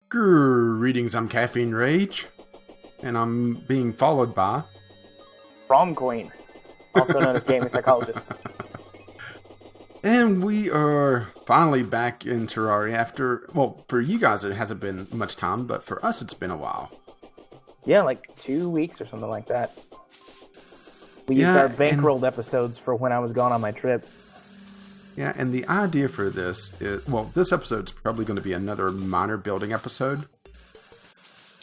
Greetings, I'm Caffeine Rage, and I'm being followed by... Prom Queen, also known as Gaming Psychologist. And we are finally back in Terraria after... Well, for you guys it hasn't been much time, but for us it's been a while. Yeah, like 2 weeks or something like that. We used our bankrolled episodes for when I was gone on my trip. Yeah, and the idea for this is... Well, this episode's probably going to be another minor building episode.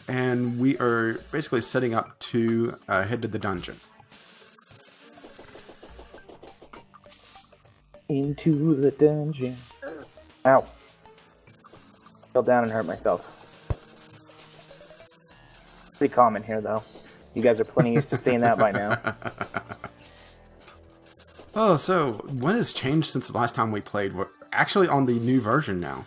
And we are basically setting up to head to the dungeon. Into the dungeon. Ow. Fell down and hurt myself. Pretty common here, though. You guys are plenty used to seeing that by now. Oh, so what has changed since the last time we played? We're actually on the new version now.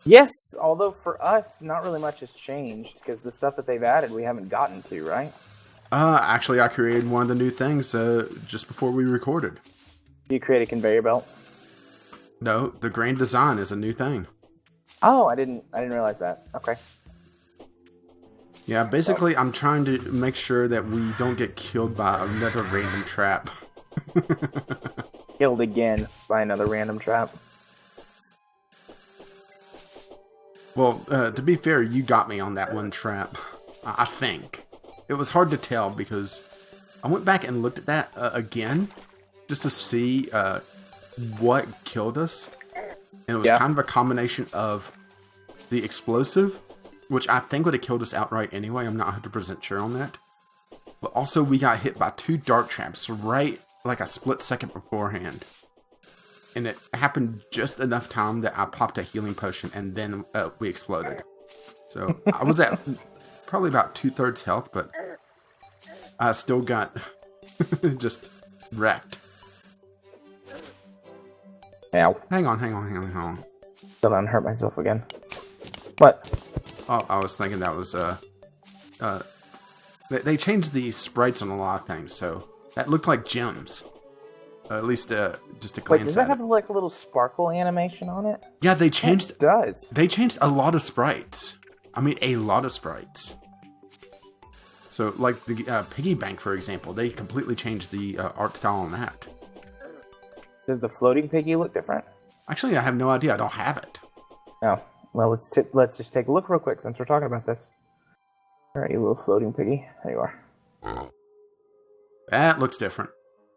Yes, although for us, not really much has changed, because the stuff that they've added we haven't gotten to, right? Actually, I created one of the new things just before we recorded. Did you create a conveyor belt? No, the grand design is a new thing. Oh, I didn't realize that. Okay. Yeah, basically, I'm trying to make sure that we don't get killed by another random trap. Killed again by another random trap. Well, to be fair, you got me on that one trap. I think. It was hard to tell because I went back and looked at that again just to see what killed us. And it was kind of a combination of the explosive, which I think would have killed us outright anyway. I'm not 100% sure on that. But also we got hit by 2 dart traps right like a split second beforehand. And it happened just enough time that I popped a healing potion and then we exploded. So I was at probably about 2/3 health, but I still got just wrecked. Ow. Hang on. Still not hurt myself again. What? Oh, I was thinking that was they changed the sprites on a lot of things, so that looked like gems. At least just a glance. Wait, does that have like a little sparkle animation on it? Yeah, they changed. It does. They changed a lot of sprites. I mean, a lot of sprites. So, like the piggy bank, for example, they completely changed the art style on that. Does the floating piggy look different? Actually, I have no idea. I don't have it. Oh, well, let's just take a look real quick since we're talking about this. All right, you little floating piggy. There you are. That looks different.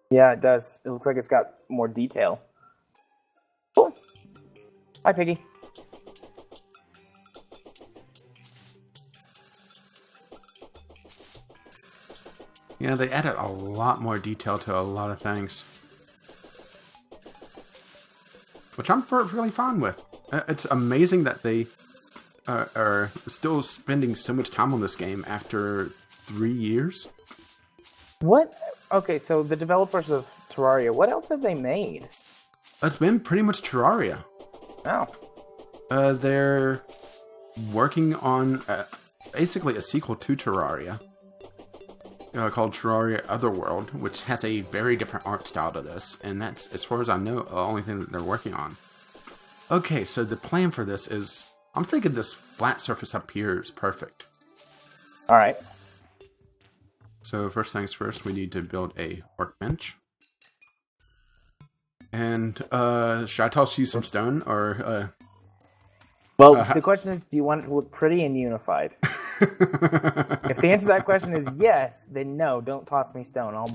Yeah, it does. It looks like it's got more detail. Cool. Hi, piggy. Yeah, they added a lot more detail to a lot of things. Which I'm perfectly fine with. It's amazing that they are still spending so much time on this game after 3 years. What? Okay, so the developers of Terraria, what else have they made? It's been pretty much Terraria. Oh. They're working on basically a sequel to Terraria called Terraria Otherworld, which has a very different art style to this, and that's, as far as I know, the only thing that they're working on. Okay, so the plan for this is, I'm thinking this flat surface up here is perfect. Alright. So first things first, we need to build a workbench. And should I toss you some stone or? Well, the question is, do you want it to look pretty and unified? If the answer to that question is yes, then no, don't toss me stone. I'll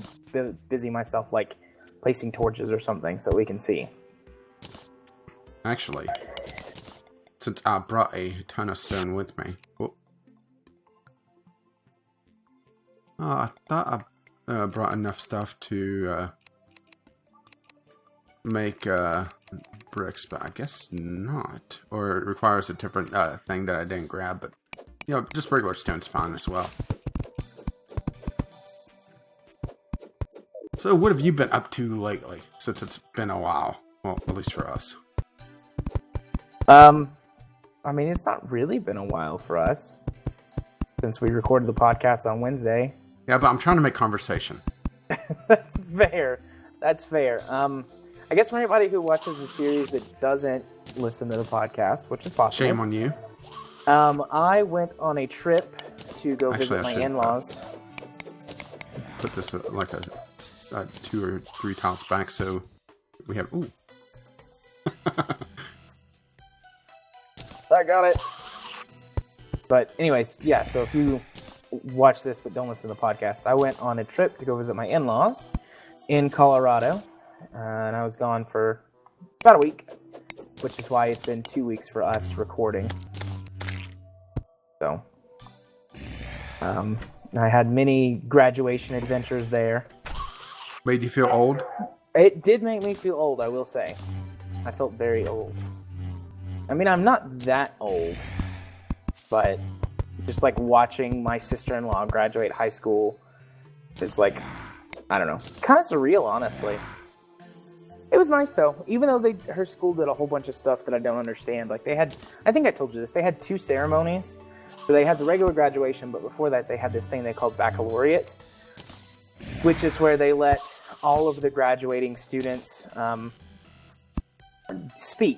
busy myself like placing torches or something so we can see. Actually, since I brought a ton of stone with me. I thought I brought enough stuff to make bricks, but I guess not. Or it requires a different thing that I didn't grab, but you know, just regular stone's fine as well. So what have you been up to lately, since it's been a while? Well, at least for us. I mean, it's not really been a while for us since we recorded the podcast on Wednesday. Yeah, but I'm trying to make conversation. That's fair. I guess for anybody who watches the series that doesn't listen to the podcast, which is possible. Shame on you. I went on a trip to go visit my in-laws. Put this like a 2 or 3 tiles back, so we have. Ooh. I got it. But anyways, yeah. So if you watch this but don't listen to the podcast, I went on a trip to go visit my in-laws in Colorado, and I was gone for about a week, which is why it's been 2 weeks for us recording. So, I had many graduation adventures there. Made you feel old? It did make me feel old, I will say. I felt very old. I mean, I'm not that old, but just like watching my sister-in-law graduate high school is like, I don't know, kind of surreal, honestly. It was nice, though. Even though her school did a whole bunch of stuff that I don't understand. Like, they had, I think I told you this, they had 2 ceremonies. So they had the regular graduation, but before that, they had this thing they called baccalaureate, which is where they let all of the graduating students speak.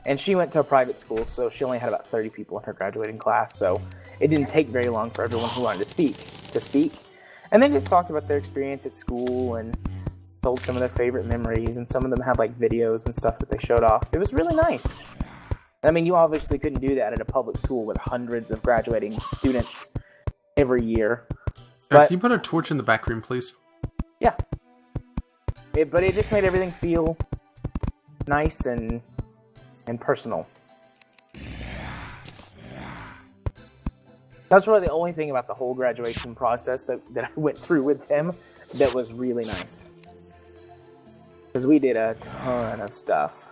And she went to a private school, so she only had about 30 people in her graduating class. So it didn't take very long for everyone who wanted to speak. And they just talked about their experience at school and told some of their favorite memories, and some of them had like videos and stuff that they showed off. It was really nice. I mean, you obviously couldn't do that at a public school with hundreds of graduating students every year. But, can you put a torch in the back room, please? Yeah. But it just made everything feel nice and personal. That's really the only thing about the whole graduation process that I went through with them that was really nice. Because we did a ton of stuff.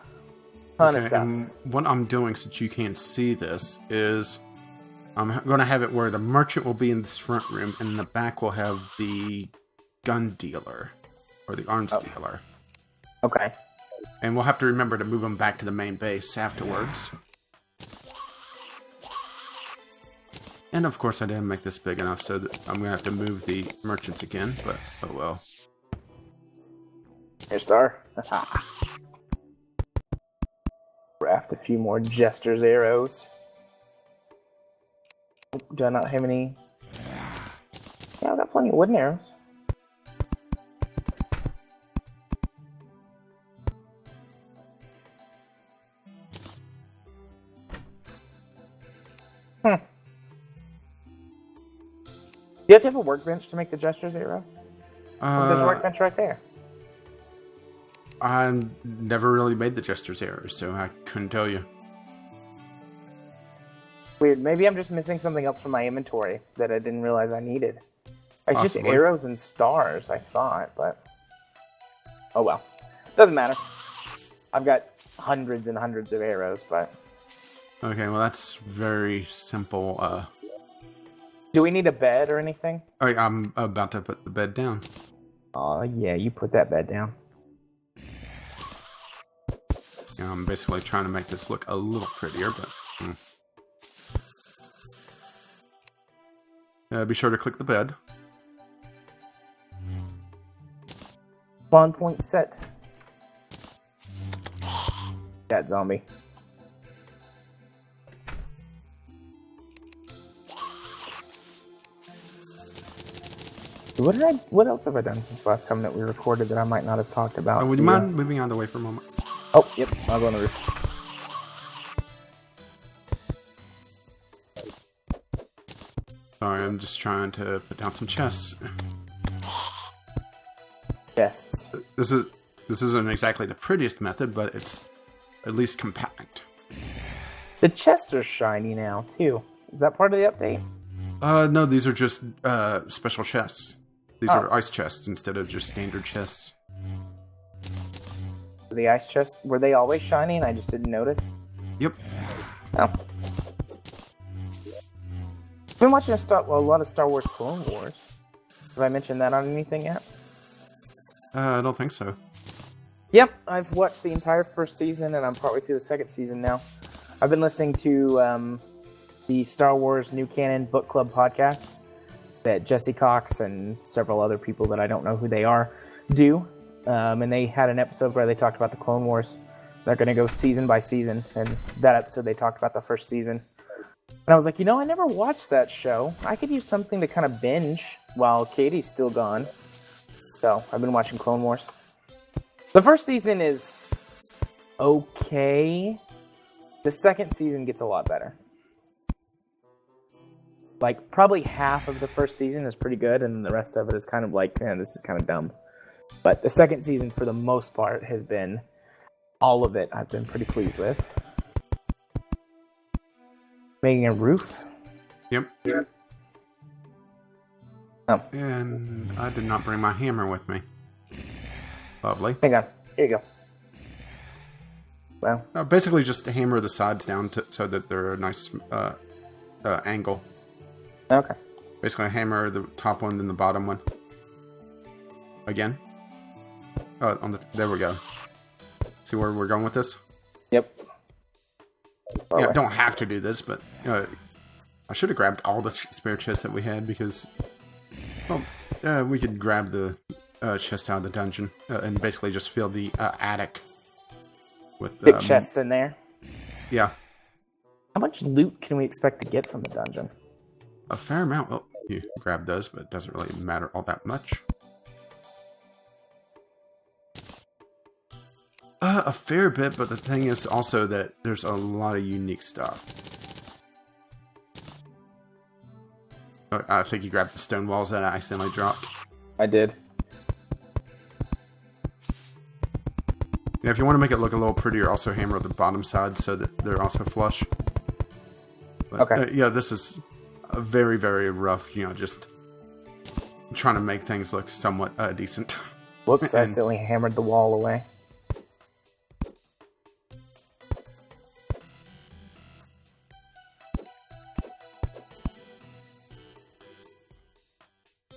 Ton of stuff. And what I'm doing, since you can't see this, is I'm going to have it where the merchant will be in this front room, and in the back we'll have the gun dealer, or the arms dealer. Okay. And we'll have to remember to move them back to the main base afterwards. And of course I didn't make this big enough, so that I'm going to have to move the merchants again, but oh well. Here, Star. Craft a few more Jester's arrows. Do I not have any? Yeah, I've got plenty of wooden arrows. Do you have to have a workbench to make the Jester's arrow? There's a workbench right there. I never really made the Jester's arrow, so I couldn't tell you. Weird. Maybe I'm just missing something else from my inventory that I didn't realize I needed. It's just arrows and stars, I thought, but... Oh well. Doesn't matter. I've got hundreds and hundreds of arrows, but... Okay, well that's very simple. Do we need a bed or anything? Alright, I'm about to put the bed down. Oh yeah, you put that bed down. Yeah, I'm basically trying to make this look a little prettier, but... be sure to click the bed. Spawn point set. That zombie. What else have I done since last time that we recorded that I might not have talked about? Would you mind moving out of the way for a moment? Oh, yep. I'll go on the roof. Sorry, I'm just trying to put down some chests. Chests. This isn't exactly the prettiest method, but it's at least compact. The chests are shiny now, too. Is that part of the update? No, these are just special chests. These are ice chests instead of just standard chests. The ice chests, were they always shiny and I just didn't notice? Yep. Oh. I've been watching a lot of Star Wars Clone Wars. Have I mentioned that on anything yet? I don't think so. Yep, I've watched the entire first season and I'm partway through the second season now. I've been listening to the Star Wars New Canon Book Club podcast that Jesse Cox and several other people that I don't know who they are do. And they had an episode where they talked about the Clone Wars. They're going to go season by season. And that episode, they talked about the first season. And And I was like, I never watched that show. I could use something to kind of binge while Katie's still gone. So I've been watching Clone Wars. The first season is okay. The second season gets a lot better. Like, probably half of the first season is pretty good, and the rest of it is kind of like, man, this is kind of dumb. But the second season, for the most part, has been all of it I've been pretty pleased with. Making a roof? Yep. Oh. And I did not bring my hammer with me. Lovely. Hang on. Here you go. Well. Basically just hammer the sides down so that they're a nice angle. Okay. Basically hammer the top one, then the bottom one. Again. There we go. See where we're going with this? Yep. Yeah, I don't have to do this, but I should have grabbed all the spare chests that we had because, well, we could grab the chest out of the dungeon and basically just fill the attic with big chests in there. Yeah. How much loot can we expect to get from the dungeon? A fair amount. Well, you grab those, but it doesn't really matter all that much. A fair bit, but the thing is also that there's a lot of unique stuff. I think you grabbed the stone walls that I accidentally dropped. I did. Yeah, if you want to make it look a little prettier, also hammer the bottom side so that they're also flush. But, okay. Yeah, this is a very, very rough, just trying to make things look somewhat decent. Whoops, I accidentally hammered the wall away.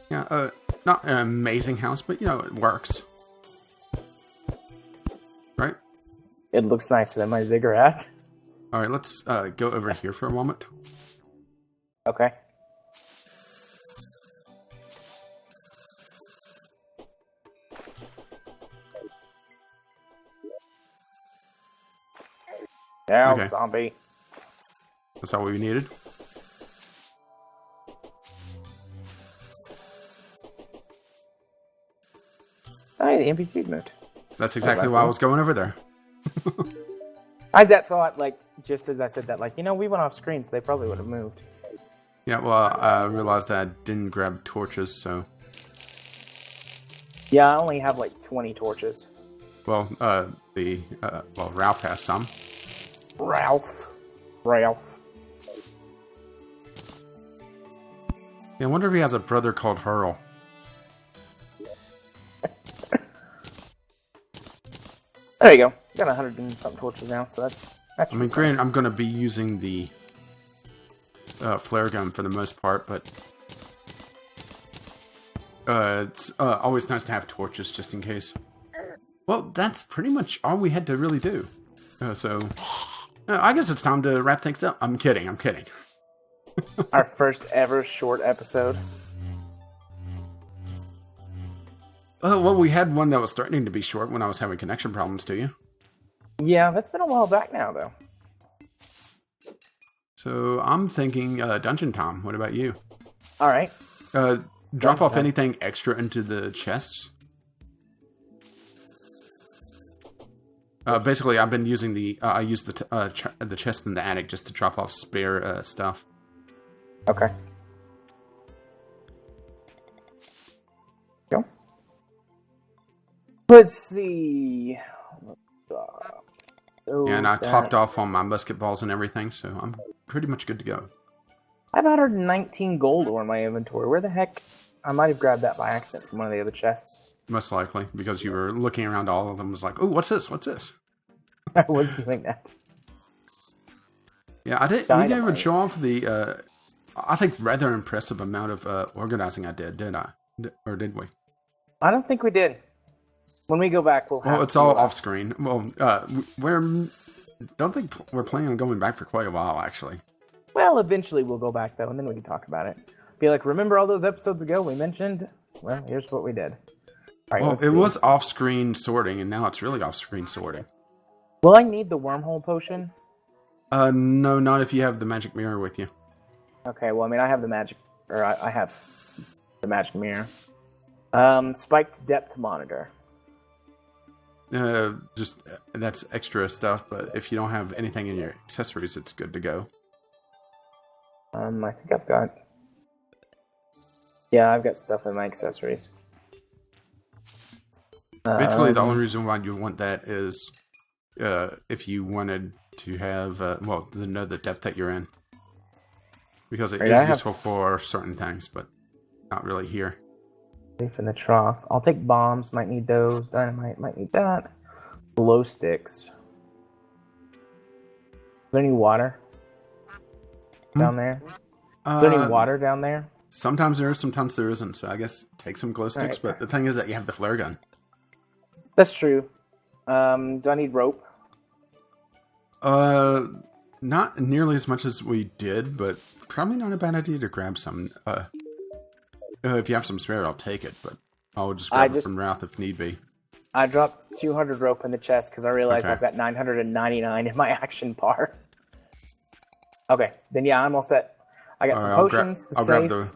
Yeah, not an amazing house, but, it works. Right? It looks nicer than my ziggurat. Alright, let's go over here for a moment. Okay. Now, okay. Zombie. That's all we needed. Oh, yeah, the NPCs moved. That's exactly why I was going over there. I had that thought, just as I said that, we went off screen, so they probably would have moved. Yeah, well, I realized that I didn't grab torches, so... Yeah, I only have, 20 torches. Well, Ralph has some. Ralph. Yeah, I wonder if he has a brother called Hurl. There you go. Got 100 and some torches now, so that's I mean, granted, I'm going to be using the flare gun for the most part, but it's always nice to have torches just in case. Well, that's pretty much all we had to really do. So, I guess it's time to wrap things up. I'm kidding. Our first ever short episode. Well, we had one that was threatening to be short when I was having connection problems to you. Yeah, that's been a while back now, though. So, I'm thinking dungeon time. What about you? Alright. Drop off anything extra into the chests. Basically, I've been using I use the chest in the attic just to drop off spare stuff. Okay. Go. Let's see. Yeah, and I topped off on my musket balls and everything, so I'm pretty much good to go. I have 119 gold ore in my inventory. Where the heck? I might have grabbed that by accident from one of the other chests. Most likely, because you were looking around all of them, was like, "Oh, what's this? What's this?" I was doing that. Yeah, I did. We didn't even show off the, I think, rather impressive amount of organizing I did I? Or did we? I don't think we did. When we go back, we'll have... Well, it's all off-screen. Well, don't think we're planning on going back for quite a while, actually. Well, eventually we'll go back, though, and then we can talk about it. Be like, remember all those episodes ago we mentioned? Well, here's what we did. All right, well, it was off-screen sorting, and now it's really off-screen sorting. Will I need the wormhole potion? No, not if you have the magic mirror with you. Okay, well, I mean, I have the magic, or I have the magic mirror. Spiked depth monitor. Just that's extra stuff, but if you don't have anything in your accessories, it's good to go. I think I've got... Yeah, I've got stuff in my accessories. Basically, the only reason why you want that is if you wanted to have, to know the depth that you're in. Because it is useful for certain things, but not really here. Safe in the trough. I'll take bombs, might need those. Dynamite, might need that. Glow sticks. Is there any water down there? Is there any water down there? Sometimes there is, sometimes there isn't. So I guess take some glow sticks, but the thing is that you have the flare gun. That's true. Do I need rope? Not nearly as much as we did, but probably not a bad idea to grab some. If you have some spare, I'll take it, but I'll just grab it from Ralph if need be. I dropped 200 rope in the chest because I realized I've got 999 in my action bar. Okay, then yeah, I'm all set. I got some potions, the safe.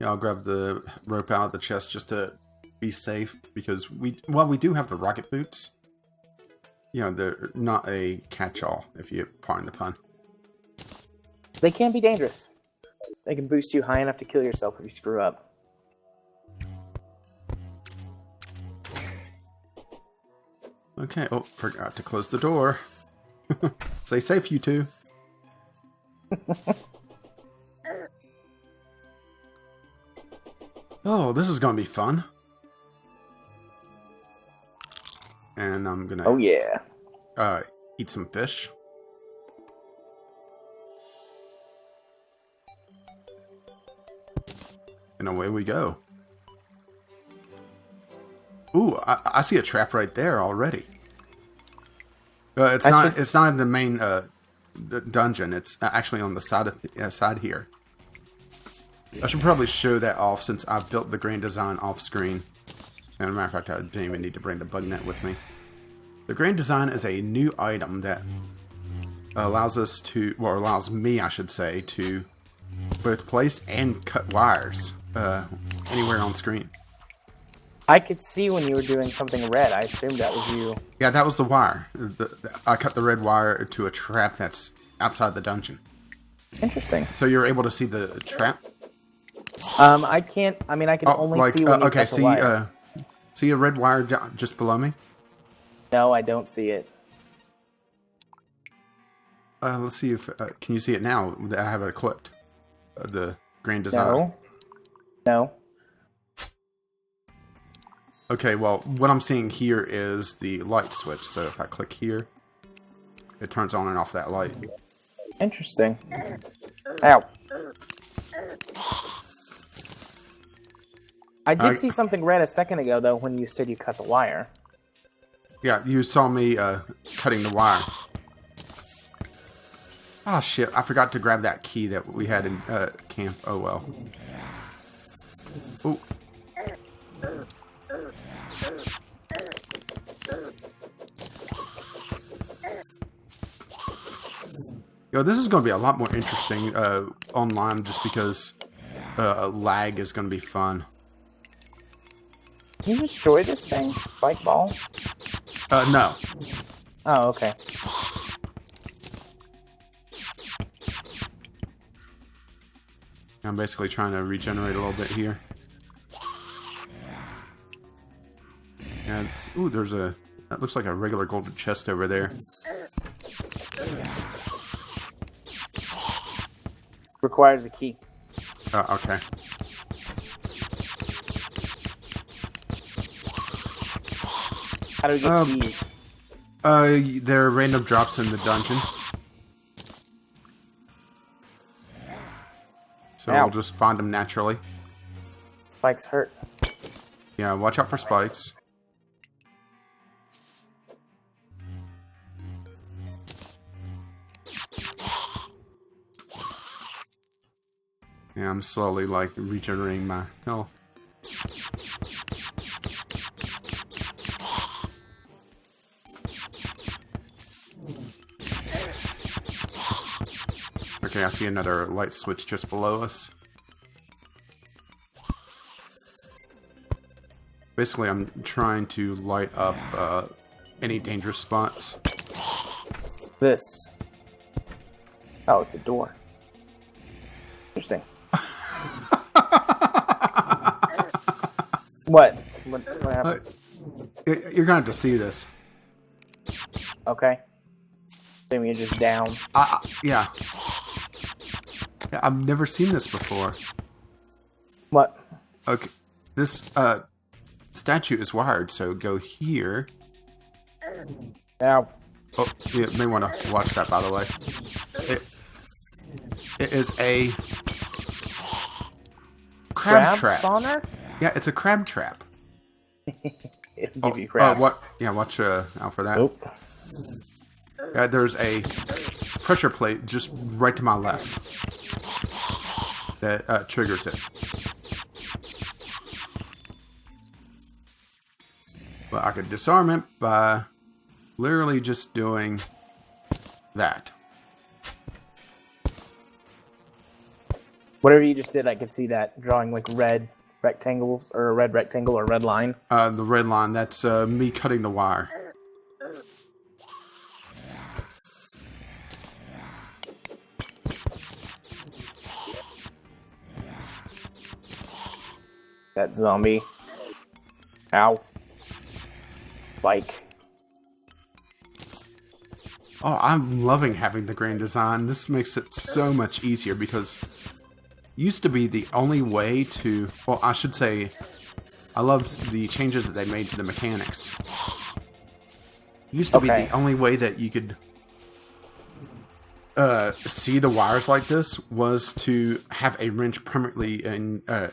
I'll grab the rope out of the chest just to be safe, because we do have the rocket boots. You know, they're not a catch-all, if you pardon the pun. They can be dangerous. They can boost you high enough to kill yourself if you screw up. Okay, forgot to close the door. Stay safe, you two. Oh, this is gonna be fun. And I'm gonna... Oh, yeah. Eat some fish. And away we go. Ooh, I see a trap right there already. It's not in the main dungeon. It's actually on the side here. I should probably show that off since I built the grand design off screen. And as a matter of fact, I didn't even need to bring the bug net with me. The grand design is a new item that allows us to, or allows me, I should say, to both place and cut wires anywhere on screen. I could see when you were doing something red. I assumed that was you. Yeah, that was the wire. I cut the red wire to a trap that's outside the dungeon. Interesting. So you're able to see the trap? I can't. I mean, I can only see when you cut the wire. See a red wire just below me? No, I don't see it. Let's see if can you see it now? I have it clipped. The grand design. No. Okay, well, what I'm seeing here is the light switch. So if I click here, it turns on and off that light. Interesting. Ow. I did see something red a second ago, though, when you said you cut the wire. Yeah, you saw me cutting the wire. Oh, shit. I forgot to grab that key that we had in camp. Oh, well. Ooh. Yo, this is going to be a lot more interesting online just because lag is going to be fun. Can you destroy this thing? Spike ball? No. Oh, okay. I'm basically trying to regenerate a little bit here. And ooh, there's that looks like a regular golden chest over there. Requires a key. Okay. How do we get keys? There are random drops in the dungeon. So we'll just find them naturally. Spikes hurt. Yeah, watch out for spikes. Yeah, I'm slowly, like, regenerating my health. Okay, I see another light switch just below us. Basically, I'm trying to light up any dangerous spots. This. Oh, it's a door. Interesting. What? What happened? You're going to have to see this. Okay. Then you're just down. Yeah. Yeah, I've never seen this before. What? Okay. This statue is wired, so go here. Ow. Oh, you may want to watch that, by the way. It is a crab trap. Spawner? Yeah, it's a crab trap. It'll give you crabs. What? Yeah, watch out for that. Nope. There's a pressure plate just right to my left that triggers it. But I could disarm it by literally just doing that. Whatever you just did, I could see that drawing like red rectangles, or a red rectangle or red line. The red line, that's me cutting the wire. That zombie. Ow. Like. Oh, I'm loving having the grand design. This makes it so much easier because used to be the only way to... Well, I should say, I love the changes that they made to the mechanics. Used to be the only way that you could see the wires like this was to have a wrench permanently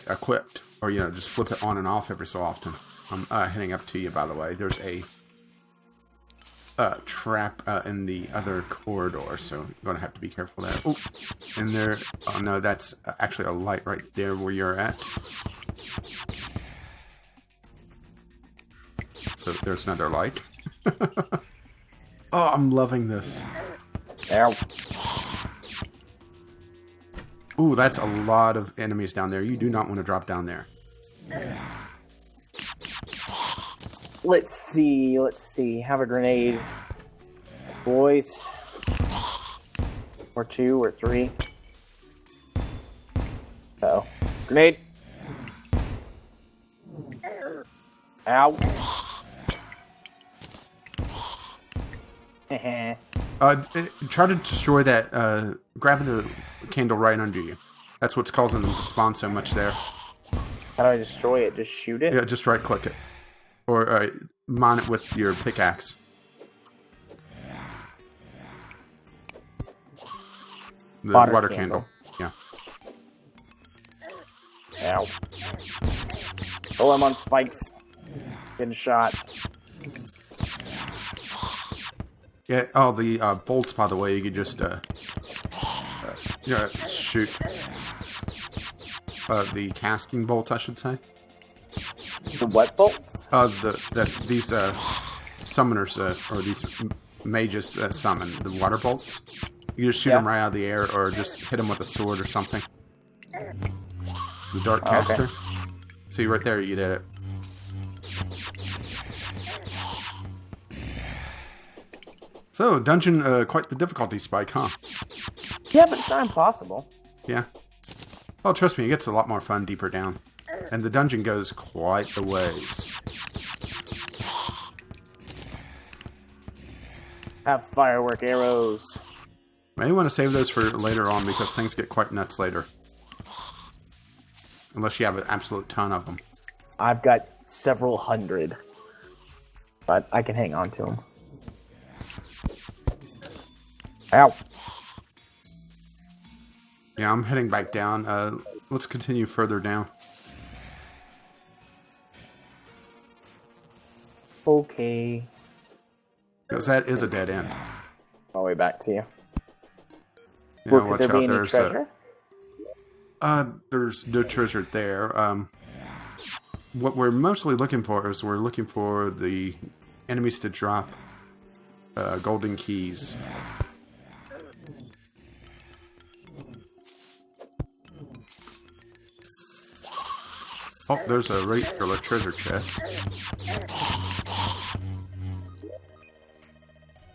equipped. Or, you know, just flip it on and off every so often. I'm heading up to you, by the way. There's a trap in the other corridor, so you're going to have to be careful there. Oh, and there... Oh, no, that's actually a light right there where you're at. So there's another light. Oh, I'm loving this. Ow. Ooh, that's a lot of enemies down there. You do not want to drop down there. Let's see. Have a grenade. Boys. Or 2 or 3. Uh-oh. Grenade. Ow. Try to destroy that, grab the candle right under you. That's what's causing them to spawn so much there. How do I destroy it? Just shoot it? Yeah, just right click it. Or mine it with your pickaxe. The water candle. Yeah. Ow. Oh, I'm on spikes. Getting shot. Yeah, oh, the bolts, by the way, you could just shoot. The casting bolts, I should say. The what bolts? These summoners, or these mages summon, the water bolts. You just shoot them right out of the air, or just hit them with a sword or something. The Dark Caster. Okay. See, right there, you did it. So, dungeon, quite the difficulty spike, huh? Yeah, but it's not impossible. Yeah. Well, trust me, it gets a lot more fun deeper down. And the dungeon goes quite the ways. Have firework arrows. May want to save those for later on because things get quite nuts later. Unless you have an absolute ton of them. I've got several hundred. But I can hang on to them. Ow. Yeah, I'm heading back down. Let's continue further down. Okay. Because that is a dead end. All the way back to you. Yeah, Could watch there be out. any treasure? There's no treasure there. What we're mostly looking for is we're looking for the enemies to drop golden keys. Oh, there's a regular treasure chest.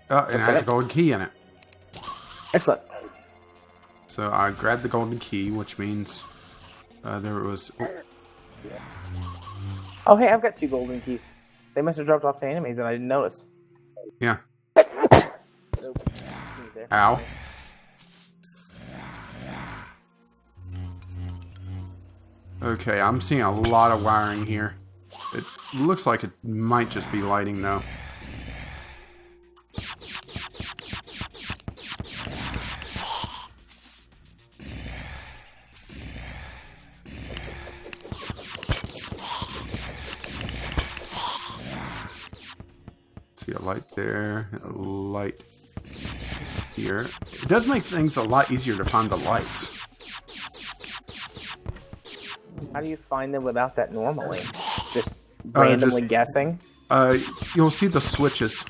And it has a golden key in it. Excellent. So I grabbed the golden key, which means there was... Oh, hey, I've got 2 golden keys. They must have dropped off to enemies and I didn't notice. Yeah. Nope. Sneeze there. Ow. Okay, I'm seeing a lot of wiring here. It looks like it might just be lighting, though. See a light there, a light here. It does make things a lot easier to find the lights. How do you find them without that normally? Just randomly guessing? You'll see the switches.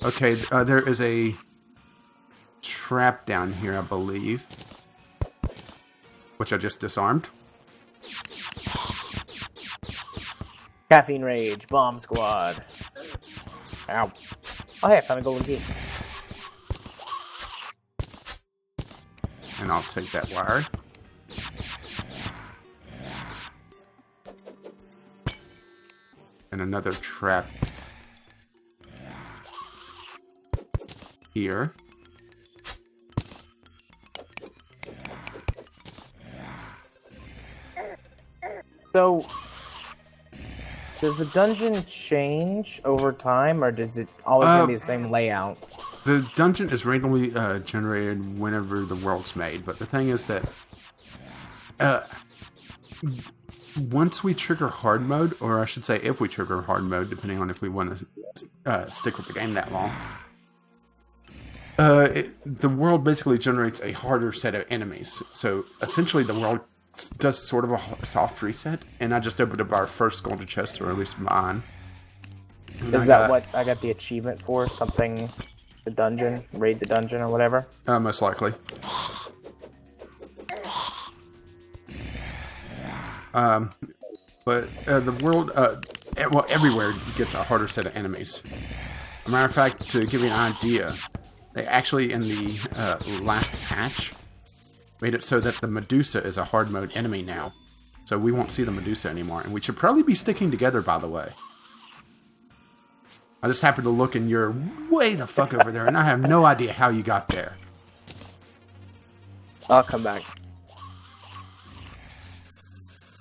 Okay, there is a trap down here, I believe. Which I just disarmed. Caffeine Rage, Bomb Squad. Ow. Oh, hey, I found a golden key. And I'll take that wire. And another trap here. So, does the dungeon change over time, or does it always gonna be the same layout? The dungeon is randomly generated whenever the world's made, but the thing is that once we trigger hard mode, or I should say if we trigger hard mode, depending on if we want to stick with the game that long, the world basically generates a harder set of enemies. So essentially the world does sort of a soft reset, and I just opened up our first golden chest, or at least mine. Is that what I got the achievement for? Something, the dungeon, raid the dungeon or whatever? Most likely. But the world, well, everywhere gets a harder set of enemies. As a matter of fact, to give you an idea, they actually, in the last patch, made it so that the Medusa is a hard mode enemy now. So we won't see the Medusa anymore. And we should probably be sticking together, by the way. I just happened to look and you're way the fuck over there, and I have no idea how you got there. I'll come back.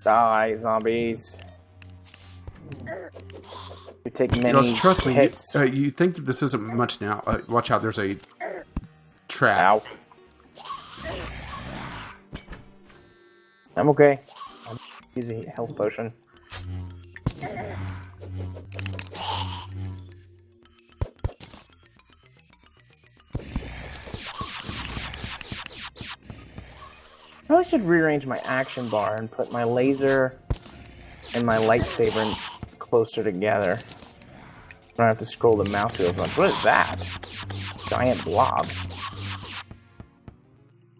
Die, zombies. You take many trust me, hits. you think that this isn't much now. Watch out, there's a trap. Ow. I'm okay. I'm using a health potion. I probably should rearrange my action bar and put my laser and my lightsaber closer together. I don't have to scroll the mouse wheels much. What is that? Giant blob.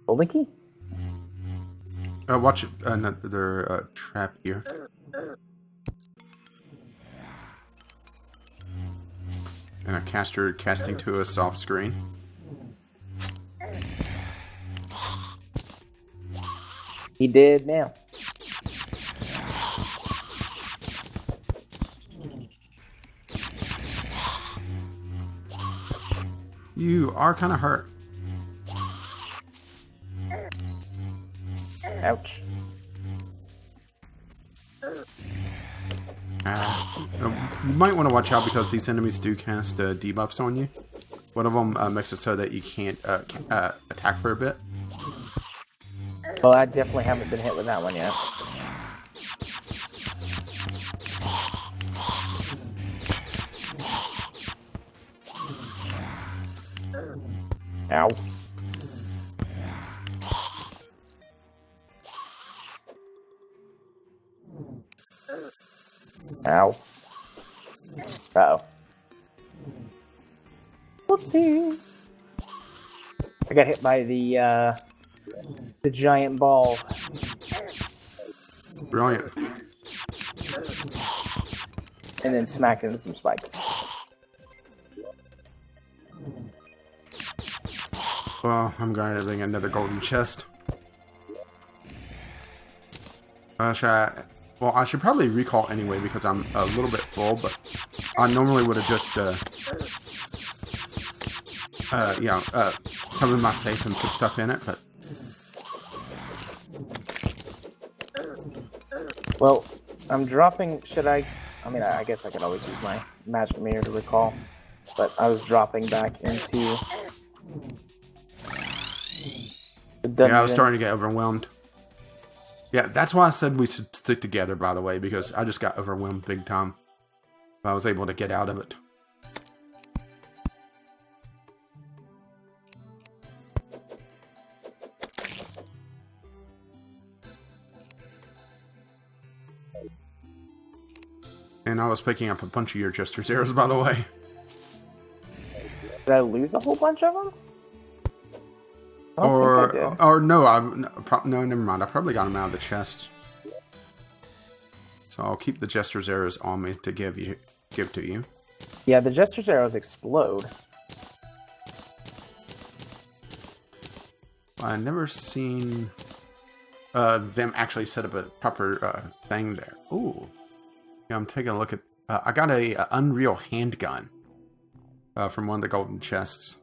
Golden key? Watch another trap here. And a caster casting to a soft screen. He did now. You are kind of hurt. Ouch. You might want to watch out because these enemies do cast debuffs on you. One of them makes it so that you can't attack for a bit. Well, I definitely haven't been hit with that one yet. Ow. Ow. Uh-oh. Whoopsie. I got hit by the giant ball. Brilliant. And then smack into some spikes. Well, I'm grabbing another golden chest. I should probably recall anyway because I'm a little bit full, but I normally would have just, summoned my safe and put stuff in it, but... Well, I'm dropping, I guess I could always use my magic mirror to recall, but I was dropping back into the dungeon. Yeah, I was starting to get overwhelmed. Yeah, that's why I said we should stick together, by the way, because I just got overwhelmed big time. I was able to get out of it. And I was picking up a bunch of your Jester's arrows, by the way. Did I lose a whole bunch of them? No, never mind. I probably got them out of the chest. So I'll keep the Jester's arrows on me to give to you. Yeah, the Jester's arrows explode. I've never seen them actually set up a proper thing there. Ooh. Yeah, I'm taking a look at... I got a Unreal handgun from one of the golden chests.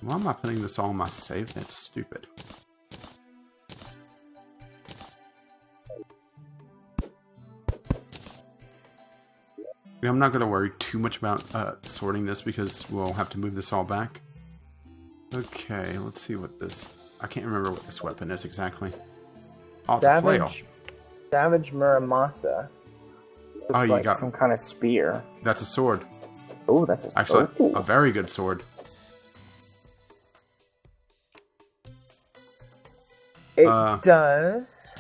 Why am I putting this all in my save? That's stupid. Yeah, I'm not going to worry too much about sorting this because we'll have to move this all back. Okay, let's see what this... I can't remember what this weapon is exactly. Oh, it's a flail. Savage Muramasa. Looks like some kind of spear. That's a sword. Oh, that's actually a very good sword. It does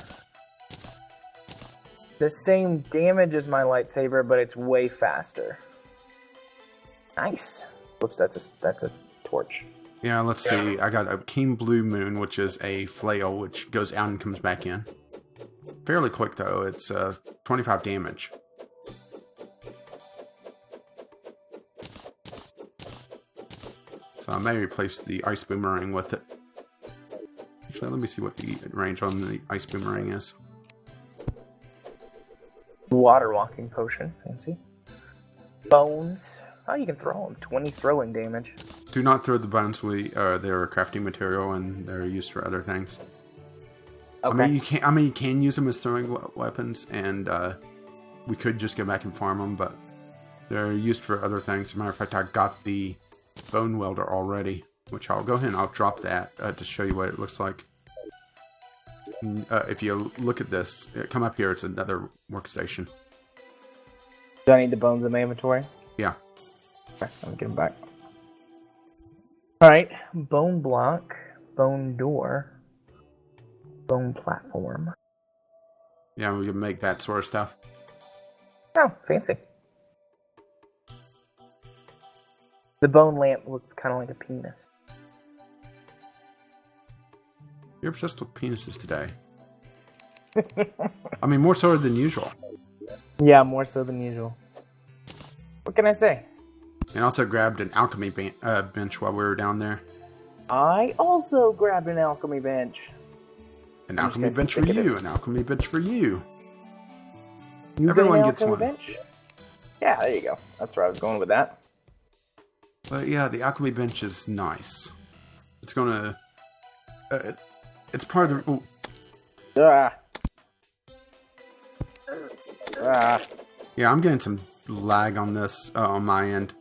the same damage as my lightsaber, but it's way faster. Nice. Whoops, that's a torch. Yeah, let's see. I got a Keen Blue Moon, which is a flail, which goes out and comes back in. Fairly quick, though. It's 25 damage. So I may replace the Ice Boomerang with it. Actually, let me see what the range on the Ice Boomerang is. Water walking potion. Fancy. Bones. Oh, you can throw them. 20 throwing damage. Do not throw the bones. They're a crafting material and they're used for other things. Okay. You can use them as throwing weapons, and we could just go back and farm them, but they're used for other things. As a matter of fact, I got the Bone Welder already, which I'll go ahead and I'll drop that to show you what it looks like. If you look at this, come up here. It's another workstation. Do I need the bones in my inventory? Yeah. Okay, I'm gonna get them back. Alright, bone block, bone door, bone platform. Yeah, we can make that sort of stuff. Oh, fancy. The bone lamp looks kind of like a penis. You're obsessed with penises today. I mean, more so than usual. Yeah, more so than usual. What can I say? And also grabbed an alchemy bench while we were down there. I also grabbed an alchemy bench. An alchemy bench for you. An alchemy bench for you. Everyone gets one. Bench? Yeah, there you go. That's where I was going with that. But yeah, the alchemy bench is nice. It's gonna... it's part of the... Ooh. Yeah, I'm getting some lag on this on my end.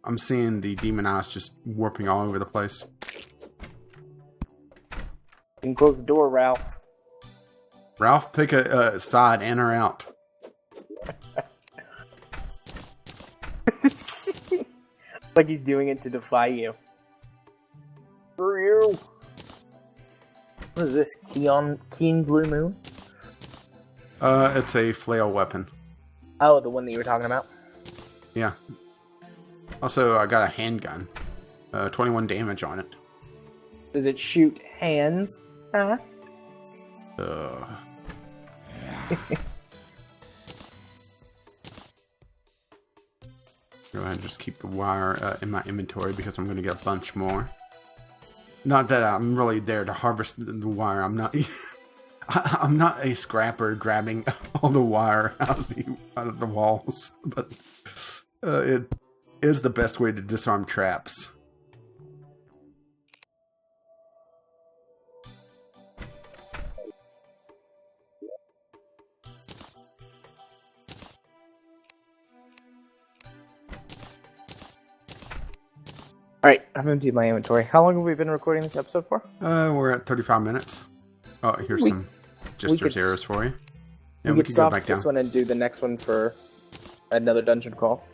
I'm seeing the demon eyes just warping all over the place. You can close the door, Ralph. Ralph, pick a side, in or out. Like he's doing it to defy you. For you. What is this? Keen Blue Moon? It's a flail weapon. Oh, the one that you were talking about? Yeah. Also, I got a handgun. 21 damage on it. Does it shoot hands? Huh? Go ahead and just keep the wire in my inventory because I'm going to get a bunch more. Not that I'm really there to harvest the wire. I'm not. I'm not a scrapper grabbing all the wire out of the walls, but it is the best way to disarm traps. Alright, I've emptied my inventory. How long have we been recording this episode for? We're at 35 minutes. Oh, here's some Jister's errors for you. Yeah, we could stop this one and do the next one for another dungeon crawl.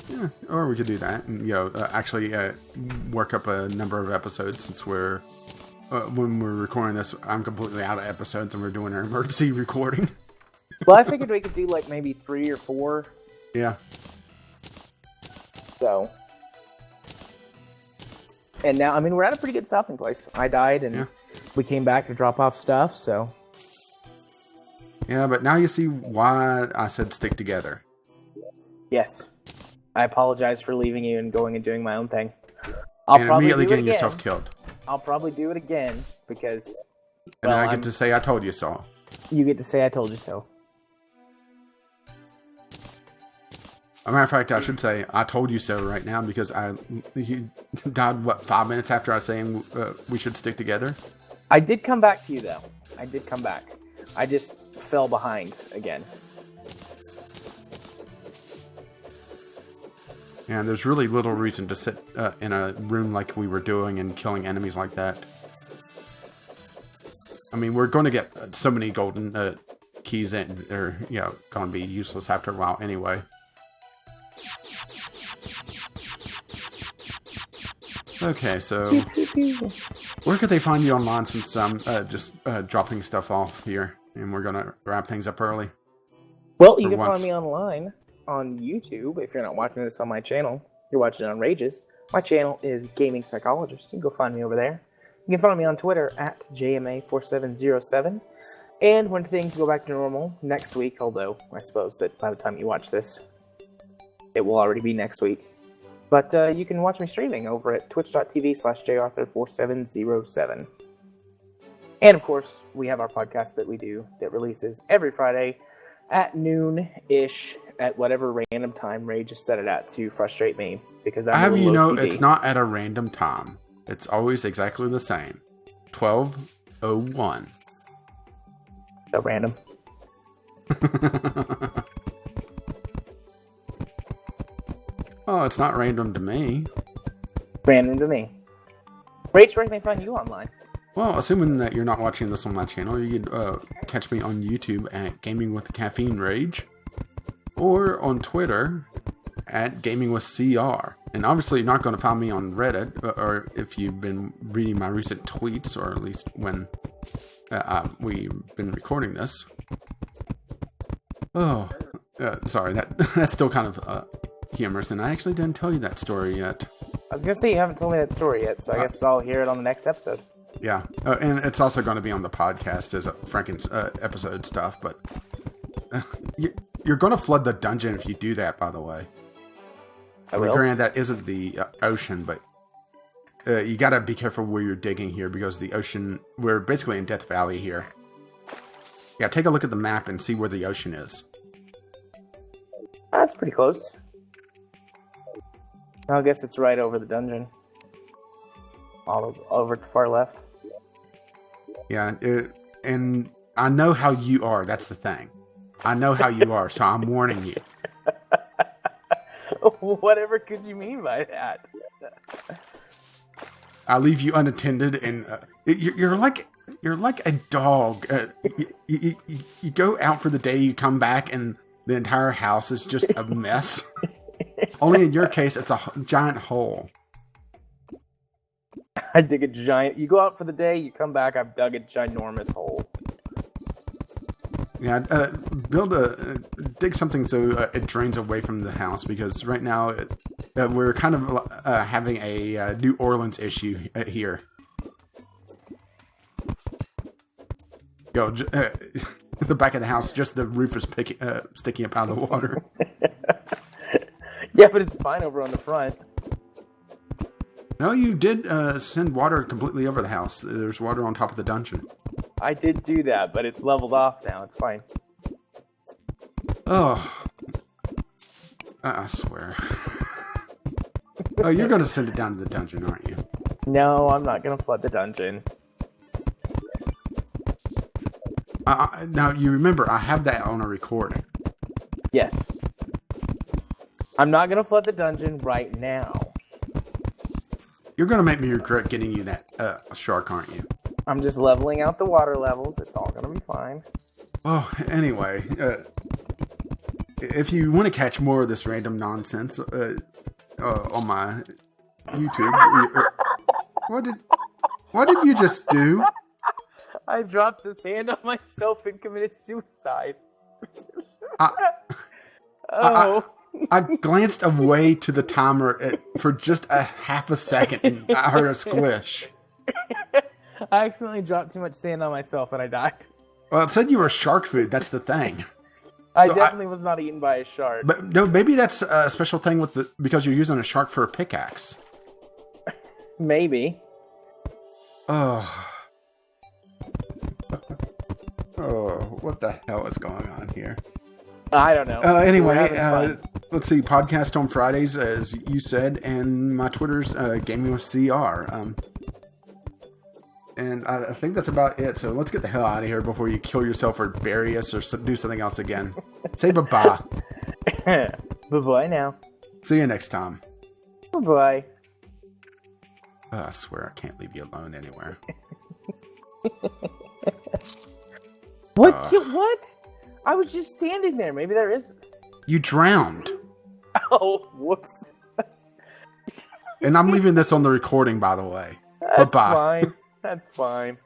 Yeah, or we could do that and, actually work up a number of episodes since we're... when we're recording this, I'm completely out of episodes and we're doing our emergency recording. Well, I figured we could do like maybe 3 or 4. Yeah. So... And now, I mean, we're at a pretty good stopping place. I died, and we came back to drop off stuff, so... Yeah, but now you see why I said stick together. Yes. I apologize for leaving you and going and doing my own thing. And immediately getting yourself killed. I'll probably do it again, because... And then I get to say, I told you so. You get to say, I told you so. As a matter of fact, I should say, I told you so right now, because he died, 5 minutes after I was saying we should stick together? I did come back to you, though. I did come back. I just fell behind again. And there's really little reason to sit in a room like we were doing and killing enemies like that. I mean, we're going to get so many golden keys in, they're going to be useless after a while anyway. Okay, so where could they find you online since I'm just dropping stuff off here and we're going to wrap things up early? Well, you can find me online on YouTube if you're not watching this on my channel. You're watching it on Rages. My channel is Gaming Psychologist. You can go find me over there. You can find me on Twitter at JMA4707. And when things go back to normal next week, although I suppose that by the time you watch this, it will already be next week. But you can watch me streaming over at twitch.tv/jarthur4707. And of course, we have our podcast that we do that releases every Friday at noon-ish at whatever random time Ray just set it at to frustrate me. Because I'm a little OCD. It's not at a random time. It's always exactly the same. 12:01. So random. Oh, it's not random to me. Random to me. Rach, where can they find you online? Well, assuming that you're not watching this on my channel, you can catch me on YouTube at Gaming with Caffeine Rage, or on Twitter at Gaming with CR. And obviously, you're not going to find me on Reddit, or if you've been reading my recent tweets, or at least when we've been recording this. Oh, sorry, that's still kind of humorous, and I actually didn't tell you that story yet. I was going to say you haven't told me that story yet, so I guess I'll hear it on the next episode. Yeah, and it's also going to be on the podcast as a Franken's episode stuff, but you're going to flood the dungeon if you do that, by the way. I will. Granted, that isn't the ocean, but you got to be careful where you're digging here, because the ocean, we're basically in Death Valley here. Yeah, take a look at the map and see where the ocean is. That's pretty close. I guess it's right over the dungeon. All over to the far left. Yeah, and I know how you are. That's the thing. I know how you are, so I'm warning you. Whatever could you mean by that? I leave you unattended, and you're like a dog. You go out for the day, you come back, and the entire house is just a mess. Only in your case, it's a giant hole. I dig a giant... You go out for the day, you come back, I've dug a ginormous hole. Yeah, dig something so it drains away from the house, because right now we're kind of having a New Orleans issue here. Go, the back of the house, just the roof is sticking up out of the water. Yeah, but it's fine over on the front. No, you did send water completely over the house. There's water on top of the dungeon. I did do that, but it's leveled off now. It's fine. Oh. I swear. Oh, you're going to send it down to the dungeon, aren't you? No, I'm not going to flood the dungeon. Now, you remember, I have that on a recording. Yes. I'm not going to flood the dungeon right now. You're going to make me regret getting you that shark, aren't you? I'm just leveling out the water levels. It's all going to be fine. Oh, anyway. If you want to catch more of this random nonsense on my YouTube... What did you just do? I dropped the sand on myself and committed suicide. I glanced away to the timer for just a half a second and I heard a squish. I accidentally dropped too much sand on myself and I died. Well, it said you were shark food. That's the thing. I definitely was not eaten by a shark. But no, maybe that's a special thing because you're using a shark for a pickaxe. Maybe. Oh. Oh, what the hell is going on here? I don't know. Anyway, let's see. Podcast on Fridays, as you said, and my Twitter's Gaming with CR. And I think that's about it. So let's get the hell out of here before you kill yourself or bury us or do something else again. Say bye-bye. Bye-bye now. See you next time. Bye-bye. I swear I can't leave you alone anywhere. What? What? I was just standing there. Maybe there is. You drowned. Oh, whoops. And I'm leaving this on the recording, by the way. That's Bye-bye. fine. That's fine.